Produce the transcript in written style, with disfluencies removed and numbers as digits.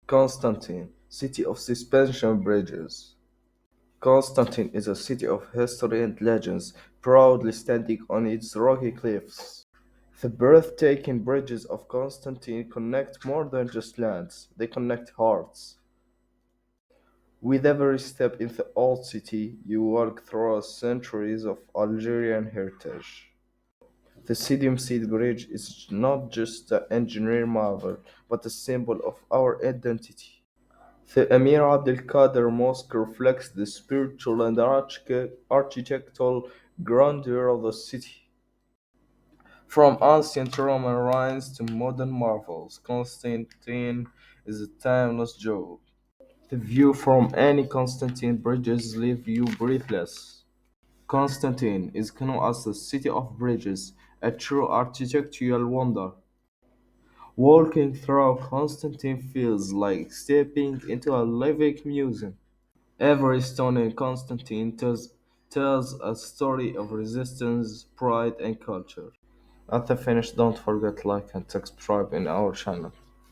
Constantine, city of suspension bridges. Constantine is a city of history and legends, proudly standing on its rocky cliffs. The breathtaking bridges of Constantine connect more than just lands, they connect hearts. With every step in the old city, you walk through centuries of Algerian heritage. The Sidium Seed Bridge is not just an engineering marvel, but a symbol of our identity. The Emir Abdel Qadir Mosque reflects the spiritual and architectural grandeur of the city. From ancient Roman ruins to modern marvels, Constantine is a timeless jewel. The view from any Constantine bridges leave you breathless. Constantine is known as the city of bridges, a true architectural wonder. Walking through Constantine feels like stepping into a living museum. Every stone in Constantine tells a story of resistance, pride, and culture. At the finish, don't forget to like and subscribe in our channel.